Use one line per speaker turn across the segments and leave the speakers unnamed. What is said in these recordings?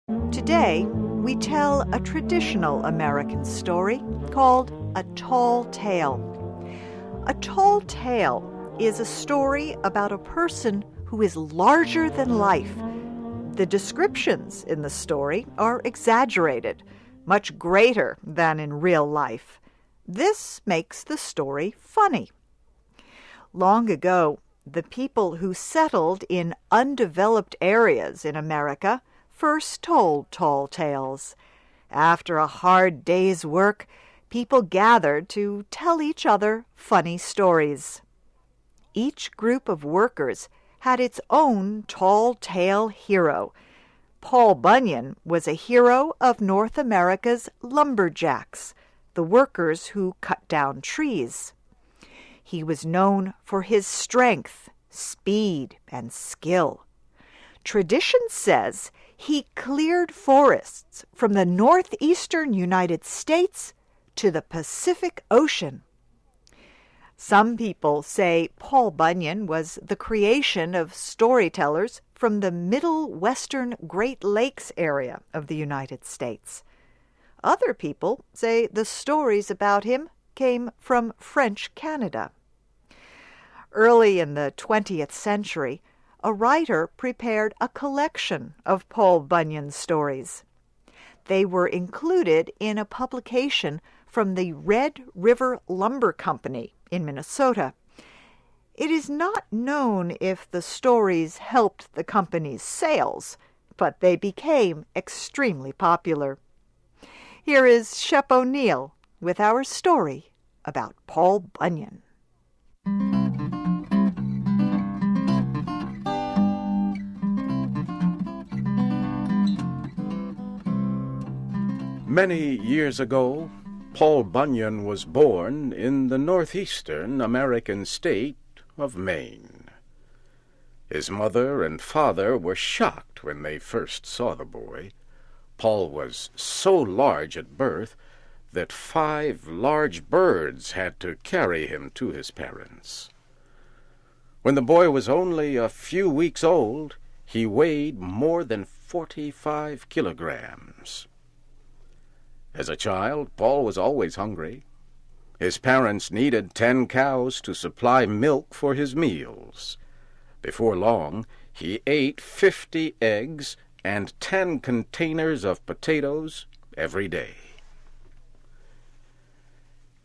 Today, we tell a traditional American story called A Tall Tale. A tall tale is a story about a person who is larger than life. The descriptions in the story are exaggerated, much greater than in real life. This makes the story funny. Long ago, the people who settled in undeveloped areas in America first told tall tales. After a hard day's work, people gathered to tell each other funny stories. Each group of workers had its own tall tale hero. Paul Bunyan was a hero of North America's lumberjacks, the workers who cut down trees. He was known for his strength, speed, and skill. Tradition says he cleared forests from the northeastern United States to the Pacific Ocean. Some people say Paul Bunyan was the creation of storytellers from the middle western Great Lakes area of the United States. Other people say the stories about him came from French Canada. Early in the 20th century, a writer prepared a collection of Paul Bunyan's stories. They were included in a publication from the Red River Lumber Company in Minnesota. It is not known if the stories helped the company's sales, but they became extremely popular. Here is Shep O'Neill with our story about Paul Bunyan.
Many years ago, Paul Bunyan was born in the northeastern American state of Maine. His mother and father were shocked when they first saw the boy. Paul was so large at birth that 5 large birds had to carry him to his parents. When the boy was only a few weeks old, he weighed more than 45 kilograms. As a child, Paul was always hungry. His parents needed 10 cows to supply milk for his meals. Before long, he ate 50 eggs and 10 containers of potatoes every day.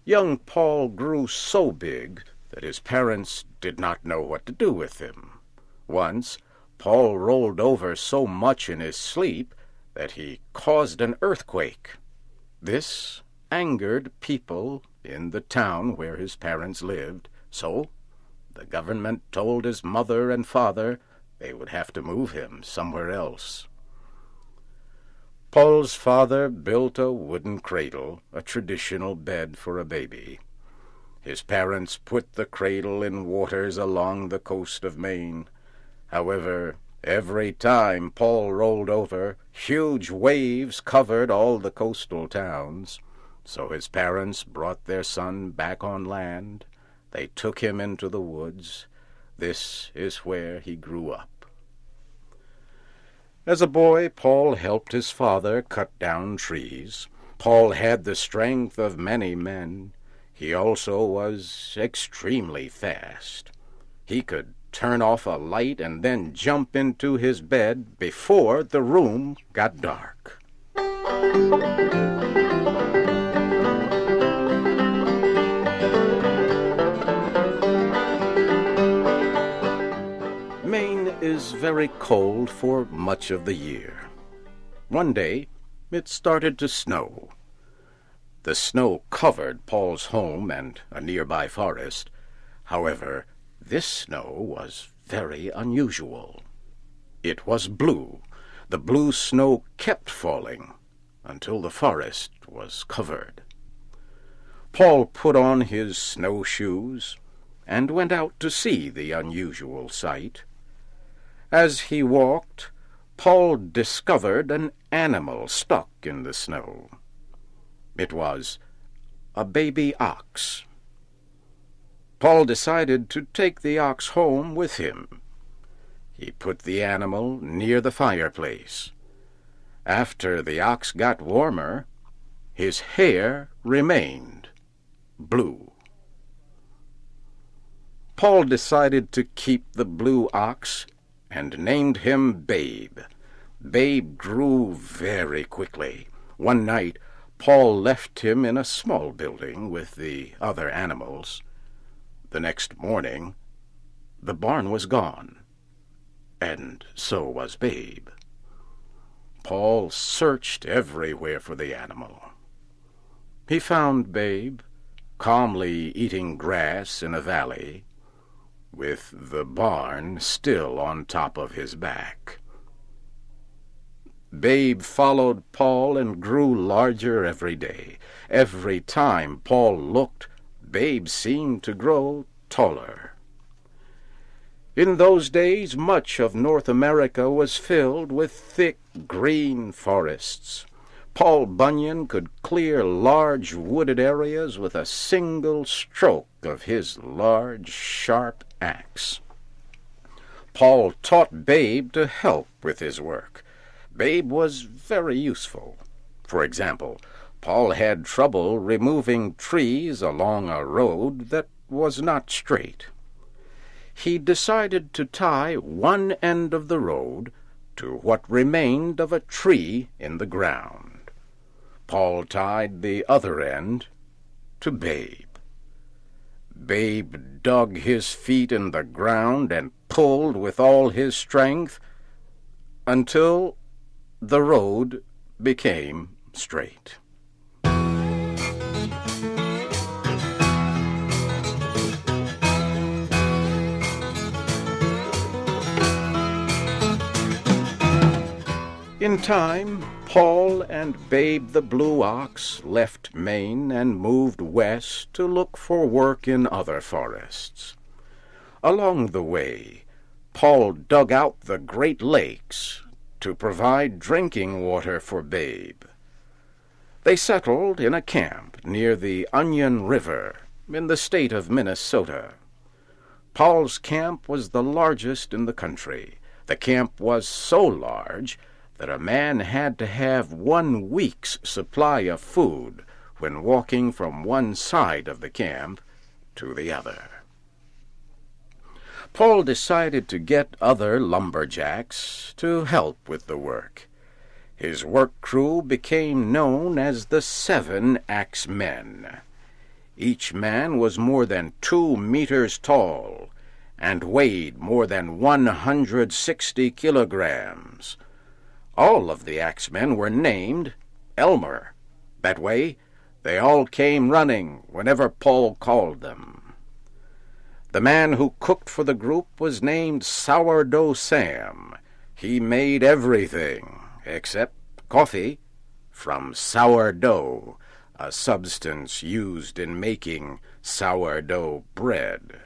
Young Paul grew so big that his parents did not know what to do with him. Once, Paul rolled over so much in his sleep that he caused an earthquake. This angered people in the town where his parents lived, so the government told his mother and father they would have to move him somewhere else. Paul's father built a wooden cradle, a traditional bed for a baby. His parents put the cradle in waters along the coast of Maine. However, every time Paul rolled over, huge waves covered all the coastal towns. So his parents brought their son back on land. They took him into the woods. This is where he grew up. As a boy, Paul helped his father cut down trees. Paul had the strength of many men. He also was extremely fast. He could turn off a light and then jump into his bed before the room got dark. Maine is very cold for much of the year. One day, it started to snow. The snow covered Paul's home and a nearby forest. However, this snow was very unusual. It was blue. The blue snow kept falling until the forest was covered. Paul put on his snowshoes and went out to see the unusual sight. As he walked, Paul discovered an animal stuck in the snow. It was a baby ox. Paul decided to take the ox home with him. He put the animal near the fireplace. After the ox got warmer, his hair remained blue. Paul decided to keep the blue ox and named him Babe. Babe grew very quickly. One night, Paul left him in a small building with the other animals. The next morning, the barn was gone, and so was Babe. Paul searched everywhere for the animal. He found Babe calmly eating grass in a valley, with the barn still on top of his back. Babe followed Paul and grew larger every day. Every time Paul looked, Babe seemed to grow taller. In those days, much of North America was filled with thick green forests. Paul Bunyan could clear large wooded areas with a single stroke of his large, sharp axe. Paul taught Babe to help with his work. Babe was very useful. For example, Paul had trouble removing trees along a road that was not straight. He decided to tie one end of the road to what remained of a tree in the ground. Paul tied the other end to Babe. Babe dug his feet in the ground and pulled with all his strength until the road became straight. In time, Paul and Babe the Blue Ox left Maine and moved west to look for work in other forests. Along the way, Paul dug out the Great Lakes to provide drinking water for Babe. They settled in a camp near the Onion River in the state of Minnesota. Paul's camp was the largest in the country. The camp was so large that a man had to have 1 week's supply of food when walking from one side of the camp to the other. Paul decided to get other lumberjacks to help with the work. His work crew became known as the 7 Axe Men. Each man was more than 2 meters tall and weighed more than 160 kilograms. All of the axemen were named Elmer. That way, they all came running whenever Paul called them. The man who cooked for the group was named Sourdough Sam. He made everything, except coffee, from sourdough, a substance used in making sourdough bread.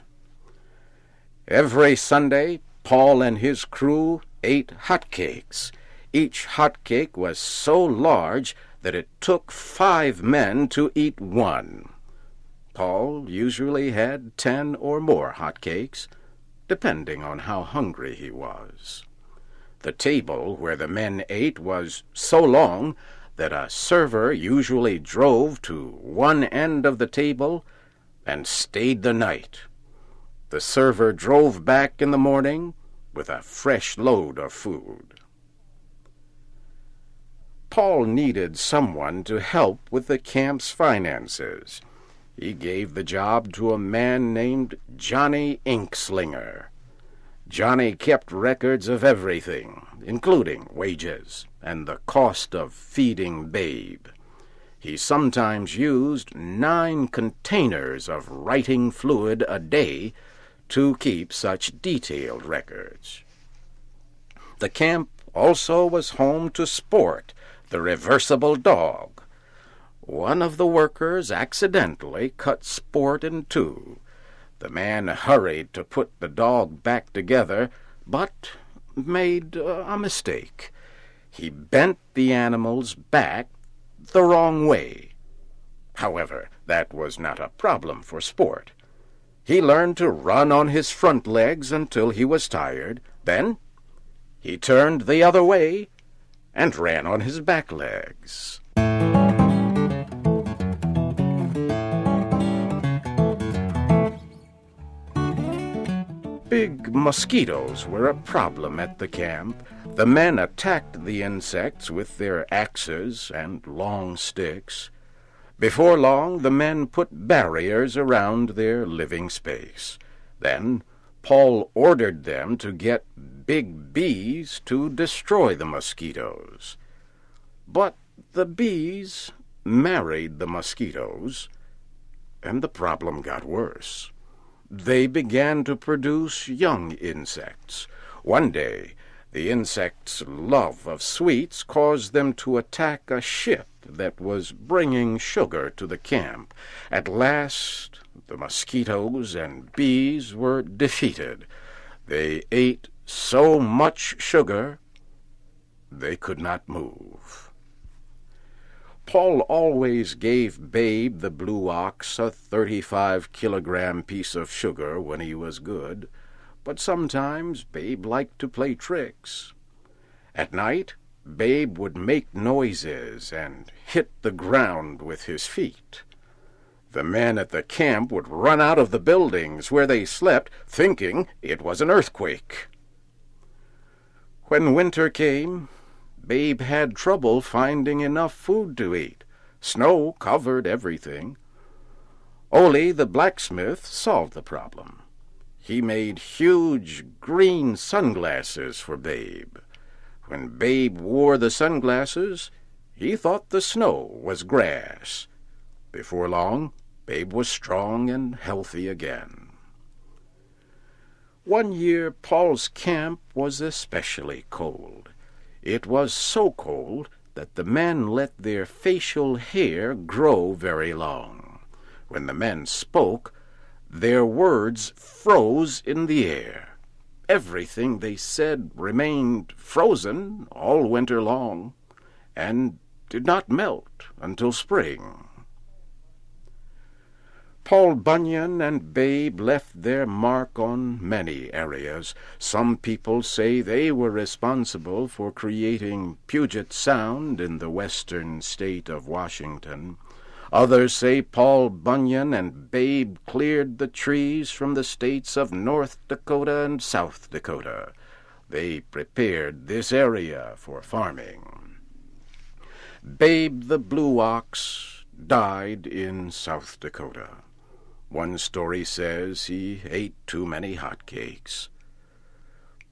Every Sunday, Paul and his crew ate hotcakes. Each hotcake was so large that it took 5 men to eat one. Paul usually had 10 or more hotcakes, depending on how hungry he was. The table where the men ate was so long that a server usually drove to one end of the table and stayed the night. The server drove back in the morning with a fresh load of food. Paul needed someone to help with the camp's finances. He gave the job to a man named Johnny Inkslinger. Johnny kept records of everything, including wages and the cost of feeding Babe. He sometimes used 9 containers of writing fluid a day to keep such detailed records. The camp also was home to Sport, the reversible dog. One of the workers accidentally cut Sport in 2. The man hurried to put the dog back together, but made a mistake. He bent the animal's back the wrong way. However, that was not a problem for Sport. He learned to run on his front legs until he was tired. Then he turned the other way and ran on his back legs. Big mosquitoes were a problem at the camp. The men attacked the insects with their axes and long sticks. Before long, the men put barriers around their living space. Then Paul ordered them to get big bees to destroy the mosquitoes. But the bees married the mosquitoes, and the problem got worse. They began to produce young insects. One day, the insects' love of sweets caused them to attack a ship that was bringing sugar to the camp. At last, the mosquitoes and bees were defeated. They ate so much sugar, they could not move. Paul always gave Babe the blue ox a 35-kilogram piece of sugar when he was good, but sometimes Babe liked to play tricks. At night, Babe would make noises and hit the ground with his feet. The men at the camp would run out of the buildings where they slept, thinking it was an earthquake. When winter came, Babe had trouble finding enough food to eat. Snow covered everything. Ole, the blacksmith, solved the problem. He made huge green sunglasses for Babe. When Babe wore the sunglasses, he thought the snow was grass. Before long, Babe was strong and healthy again. One year, Paul's camp was especially cold. It was so cold that the men let their facial hair grow very long. When the men spoke, their words froze in the air. Everything they said remained frozen all winter long, and did not melt until spring. Paul Bunyan and Babe left their mark on many areas. Some people say they were responsible for creating Puget Sound in the western state of Washington. Others say Paul Bunyan and Babe cleared the trees from the states of North Dakota and South Dakota. They prepared this area for farming. Babe the blue ox died in South Dakota. One story says he ate too many hotcakes.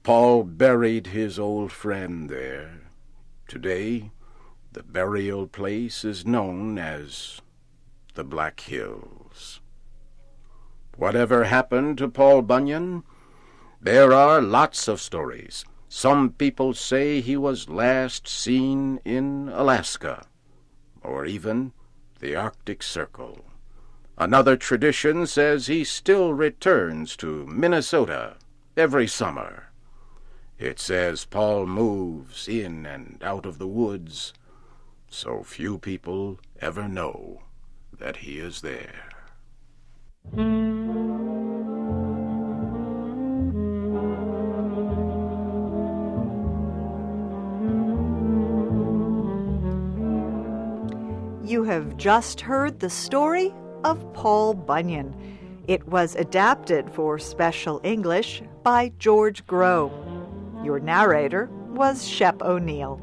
Paul buried his old friend there. Today, the burial place is known as the Black Hills. Whatever happened to Paul Bunyan? There are lots of stories. Some people say he was last seen in Alaska, or even the Arctic Circle. Another tradition says he still returns to Minnesota every summer. It says Paul moves in and out of the woods, so few people ever know that he is there.
You have just heard the story of Paul Bunyan. It was adapted for Special English by George Grow. Your narrator was Shep O'Neill.